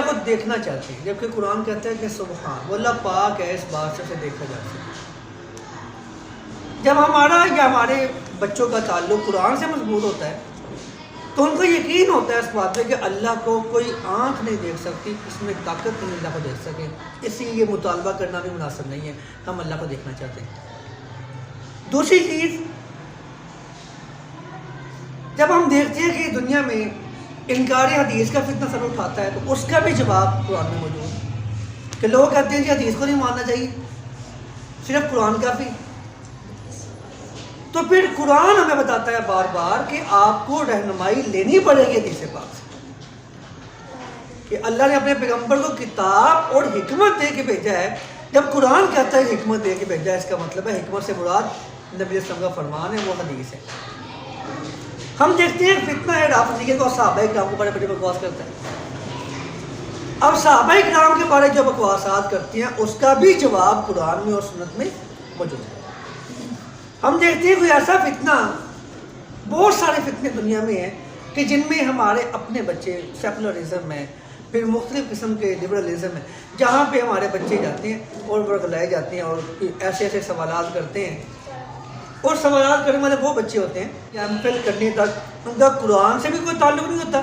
اللہ کو دیکھنا چاہتے ہیں، جبکہ قرآن کہتا ہے کہ سبحان وہ اللہ پاک ہے اس بات سے دیکھا جا سکے۔ جب ہمارا یا ہمارے بچوں کا تعلق قرآن سے مضبوط ہوتا ہے تو ان کو یقین ہوتا ہے اس بات پہ کہ اللہ کو کوئی آنکھ نہیں دیکھ سکتی، اس میں طاقت نہیں اللہ کو دیکھ سکے، اس لیے یہ مطالبہ کرنا بھی مناسب نہیں ہے، ہم اللہ کو دیکھنا چاہتے ہیں۔ دوسری چیز، جب ہم دیکھتے ہیں کہ دنیا میں انکار حدیث کا فتنہ سر اٹھاتا ہے تو اس کا بھی جواب قرآن میں موجود ہے کہ لوگ کہتے ہیں کہ حدیث کو نہیں ماننا چاہیے، صرف قرآن کافی۔ تو پھر قرآن ہمیں بتاتا ہے بار بار کہ آپ کو رہنمائی لینی پڑے گی حدیث پاک سے، کہ اللہ نے اپنے پیغمبر کو کتاب اور حکمت دے کے بھیجا ہے۔ جب قرآن کہتا ہے حکمت دے کے بھیجا ہے، اس کا مطلب ہے حکمت سے مراد نبی علیہ السلام کا فرمان ہے، وہ حدیث ہے۔ ہم دیکھتے ہیں فتنہ ہے رافضیہ کو صحابہ کرام کے بارے میں بکواس کرتا ہے۔ اب صحابہ کرام کے بارے جو بکواسات کرتی ہیں اس کا بھی جواب قرآن میں اور سنت میں موجود ہے۔ ہم دیکھتے ہیں کوئی ایسا فتنہ، بہت سارے فتنے دنیا میں ہیں کہ جن میں ہمارے اپنے بچے، سیکولرزم ہے، پھر مختلف قسم کے لبرلزم ہے، جہاں پہ ہمارے بچے جاتے ہیں اور ورگلائے جاتے ہیں اور ایسے ایسے سوالات کرتے ہیں، اور سوالات کرنے والے وہ بچے ہوتے ہیں کہ ایم فل کرنے تک ان کا قرآن سے بھی کوئی تعلق نہیں ہوتا،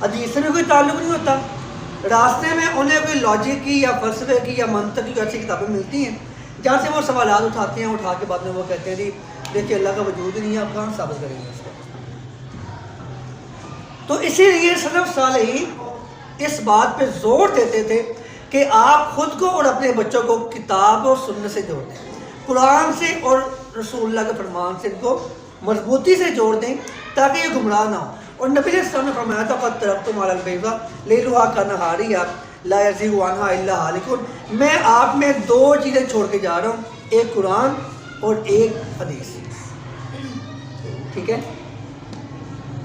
حدیث سے بھی کوئی تعلق نہیں ہوتا، راستے میں انہیں کوئی لاجک کی یا فلسفے کی یا منطق کی ایسی کتابیں ملتی ہیں جہاں سے وہ سوالات اٹھاتے ہیں، اٹھا کے بعد میں وہ کہتے ہیں جی دیکھیے اللہ کا وجود ہی نہیں ہے، آپ کہاں ثابت کریں گے اس کو۔ تو اسی لیے سلف صالحین اس بات پہ زور دیتے تھے کہ آپ خود کو اور اپنے بچوں کو کتاب اور سنت سے جوڑ دیں، قرآن سے اور رسول اللہ کے فرمان سے ان کو مضبوطی سے جوڑ دیں تاکہ یہ گمراہ نہ ہو۔ اور نبی علیہ السلام نے فرمایا تھا قد ترکتم علی البیضاء لیلھا کنہارھا لا یزیغ عنہا الا ہالک، میں آپ میں دو چیزیں چھوڑ کے جا رہا ہوں، ایک قرآن اور ایک حدیث، ٹھیک ہے،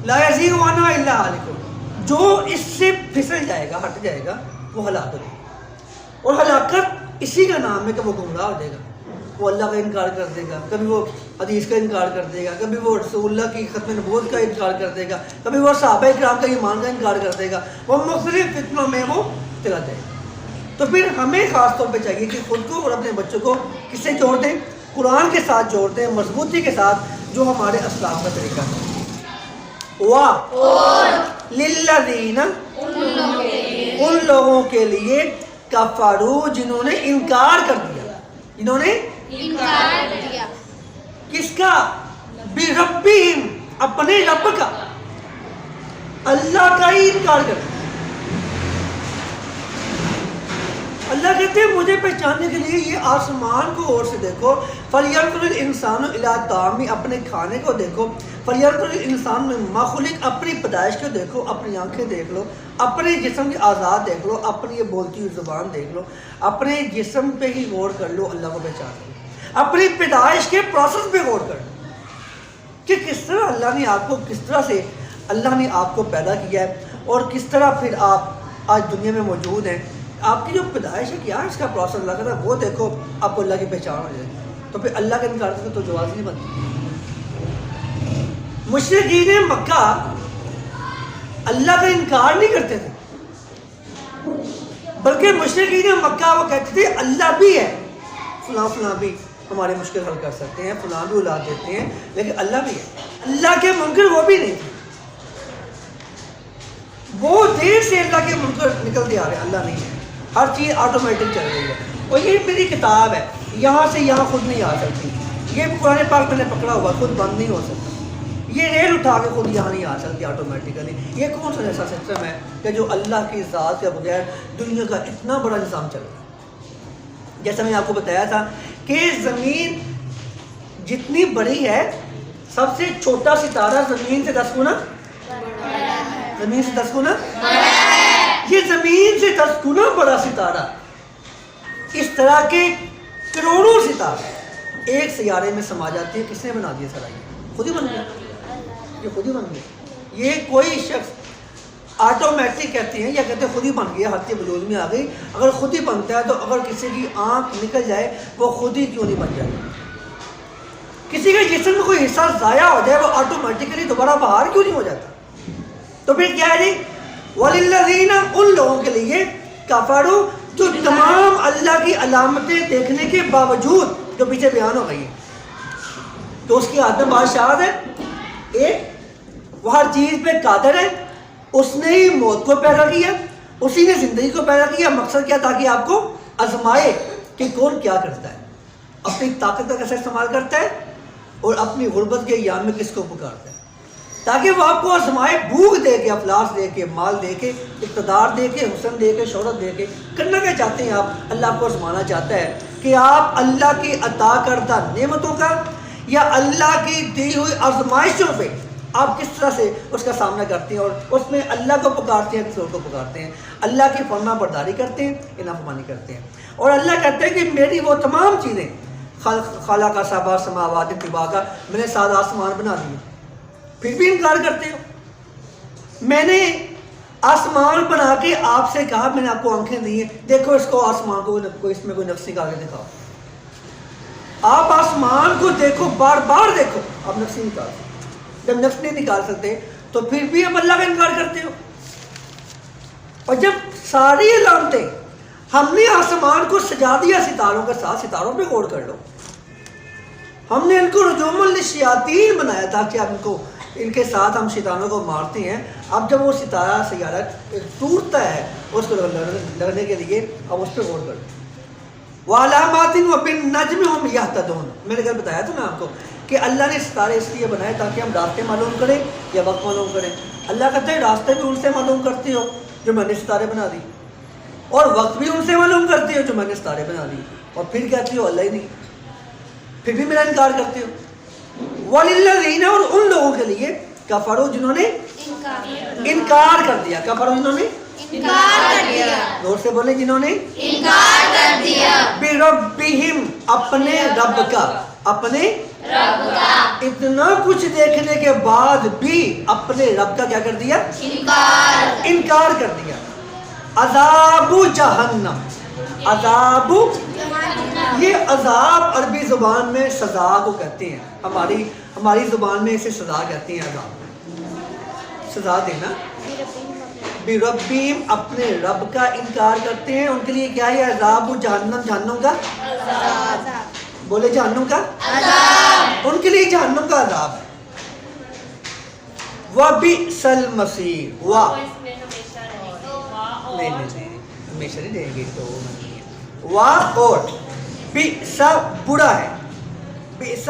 لا یزیغ عنہا الا ہالک، جو اس سے پھسل جائے گا، ہٹ جائے گا، وہ ہلاک ہو جائے گا۔ اور ہلاکت اسی کا نام ہے کہ وہ گمراہ ہو جائے گا، وہ اللہ کا انکار کر دے گا، کبھی وہ حدیث کا انکار کر دے گا، کبھی وہ رسول اللہ کی ختم نبوت کا انکار کر دے گا، کبھی وہ صحابہ کرام کا ایمان کا انکار کر دے گا، وہ مختلف فتنوں میں وہ چلا جائے گا۔ تو پھر ہمیں خاص طور پہ چاہیے کہ خود کو اور اپنے بچوں کو کس سے جوڑ دیں؟ قرآن کے ساتھ جوڑ دیں، مضبوطی کے ساتھ، جو ہمارے اسلاف کا طریقہ ہے۔ للذین، ان لوگوں کے لیے کفروا، جنہوں نے انکار کر دیا، جنہوں نے انکار کیا، کس کا؟ بربہم، اپنے رب کا، اللہ کا ہی انکار کر دیا۔ اللہ کہتے ہیں مجھے پہچاننے کے لیے یہ آسمان کو اور سے دیکھو، فَلْيَنْظُرِ الْإِنسَانُ إِلَىٰ طَعَامِهِ، اپنے کھانے کو دیکھو، فَلْيَنْظُرِ الْإِنسَانُ مِمَّا خُلِقَ، اپنی پیدائش کو دیکھو، اپنی آنکھیں دیکھ لو، اپنے جسم کے اعضاء دیکھ لو، اپنی یہ بولتی ہوئی زبان دیکھ لو، اپنے جسم پہ ہی غور کر لو، اللہ کو پہچان لو، اپنی پیدائش کے پروسیس پہ غور کر لو کہ کس طرح اللہ نے آپ کو، کس طرح سے اللہ نے آپ کو پیدا کیا ہے، اور کس طرح پھر آپ آج دنیا میں موجود ہیں۔ آپ کی جو پیدائش ہے کیا ہے، اس کا پروسیس اللہ کا، وہ دیکھو، آپ کو اللہ کی پہچان ہو جائے گی۔ تو پھر اللہ کا انکار کرتے تو جواز نہیں بنتی۔ مشرکین مکہ اللہ کا انکار نہیں کرتے تھے، بلکہ مشرکین مکہ وہ کہتے تھے اللہ بھی ہے، فلاں فلاں بھی ہمارے مشکل حل کر سکتے ہیں، فلاں بھی اولاد دیتے ہیں، لیکن اللہ بھی ہے۔ اللہ کے منکر وہ بھی نہیں تھے، وہ دیر سے اللہ کے منکر نکلتے آ رہے ہیں، اللہ نہیں ہے، ہر چیز آٹومیٹک چل رہی ہے۔ اور یہ میری کتاب ہے، یہاں سے یہاں خود نہیں آ سکتی، یہ قرآن پاک میں نے پکڑا ہوا، خود بند نہیں ہو سکتا، یہ ریل اٹھا کے خود یہاں نہیں آ سکتی آٹومیٹیکلی۔ یہ کون سا ایسا سسٹم ہے کہ جو اللہ کی ذات کے بغیر دنیا کا اتنا بڑا نظام چل رہا ہے؟ جیسا میں نے آپ کو بتایا تھا کہ زمین جتنی بڑی ہے، سب سے چھوٹا ستارہ زمین سے 10 گنا، زمین سے 10 گنا، یہ زمین سے 10 گنا بڑا ستارہ، اس طرح کے کروڑوں ستارے ایک سیارے میں سما جاتے ہیں۔ کس نے بنا دیا سارا؟ یہ خود ہی بن گیا، یہ خود ہی بن گیا۔ یہ کوئی شخص آٹومیٹک کہتے ہیں یا کہتے ہیں خود ہی بن گیا، حد وجود میں آ گئی۔ اگر خود ہی بنتا ہے تو اگر کسی کی آنکھ نکل جائے وہ خود ہی کیوں نہیں بن جائے؟ کسی کے جسم میں کوئی حصہ ضائع ہو جائے وہ آٹومیٹکلی دوبارہ باہر کیوں نہیں ہو جاتا؟ تو پھر کیا ہے جی؟ وَلِلَّذِينَ، ان لوگوں کے لیے کفروا جو تمام اللہ کی علامتیں دیکھنے کے باوجود جو پیچھے بیان ہو گئی ہیں. تو اس کی ہاتھ میں بادشاہت ہے ایک، وہ ہر چیز پہ قادر ہے، اس نے ہی موت کو پیدا کیا، اسی نے زندگی کو پیدا کیا. مقصد کیا؟ تاکہ آپ کو آزمائے کہ کون کیا کرتا ہے، اپنی طاقت کا کیسے استعمال کرتا ہے اور اپنی غربت کے ایام میں کس کو پکارتا ہے، تاکہ وہ آپ کو آزمائے، بھوک دے کے، افلاس دے کے، مال دے کے، اقتدار دے کے، حسن دے کے، شہرت دے کے. کرنا کیا چاہتے ہیں آپ؟ اللہ آپ کو آزمانا چاہتا ہے کہ آپ اللہ کی عطا کردہ نعمتوں کا یا اللہ کی دی ہوئی آزمائشوں پہ آپ کس طرح سے اس کا سامنا کرتے ہیں اور اس میں اللہ کو پکارتے ہیں، کسی اور کو پکارتے ہیں، اللہ کی فرما برداری کرتے ہیں یا نافرمانی کرتے ہیں. اور اللہ کہتے ہیں کہ میری وہ تمام چیزیں خالق سبع سماوات طباقا، میں نے 7 آسمان بنا دیے، پھر بھی انکار کرتے ہو. میں نے آسمان بنا کے آپ سے کہا، میں نے آپ کو آنکھیں دی ہیں، دیکھو اس کو، آسمان کو اس میں کوئی نقص نکال کے دکھاؤ. آپ آسمان کو دیکھو، بار بار دیکھو، آپ نقص نہیں نکال سکتے. جب نقص نہیں نکال سکتے تو پھر بھی آپ اللہ کا انکار کرتے ہو. اور جب ساری علامتیں ہم نے آسمان کو سجا دیا ستاروں کے ساتھ، ستاروں پہ غور کر لو، ہم نے ان کو رجوم للشیاطین بنایا تاکہ ہم کو ان کے ساتھ ہم شیطانوں کو مارتے ہیں. اب جب وہ ستارہ سیارہ ٹوٹتا ہے اس کو لڑنے کے لیے، اب اس پہ غور کر لو. وعلامات وبالنجم هم يهتدون، میں نے کل بتایا تھا نا آپ کو کہ اللہ نے ستارے اس لیے بنائے تاکہ ہم راستے معلوم کریں یا وقت معلوم کریں. اللہ کہتے ہیں راستے بھی ان سے معلوم کرتے ہو جو میں نے ستارے بنا دی، اور وقت بھی ان سے معلوم کرتے ہو جو میں نے ستارے بنا دی، اور پھر کہتے ہو اللہ ہی نہیں، پھر بھی میرا انکار کرتے ہو. وَلِلَّذِينَ، اور ان لوگوں کے لیے کفروا جنہوں نے انکار کر دیا، کفروا جنہوں نے انکار کر دیا، زور سے بولیں، جنہوں نے انکار کر دیا، بربہم، اپنے رب کا، اپنے رب کا اتنا کچھ دیکھنے کے بعد بھی اپنے رب کا کیا کر دیا؟ انکار کر دیا. عذاب جہنم، عذاب، یہ عذاب عربی زبان میں سزا کو کہتے ہیں، ہماری زبان میں اسے سزا کہتے ہیں. عذاب سزا دینا. بربہم، اپنے رب کا انکار کرتے ہیں، ان کے لیے کیا ہے؟ عذاب جہنم، جہنم کا بولے، جہنم کا عذاب، ان کے لیے جہنم کا عذاب ہے. وَبِئْسَ الْمَصِيرُ، نہیں ہمیشہ نہیں دیں گے تو اور بئس برا ہے، بئس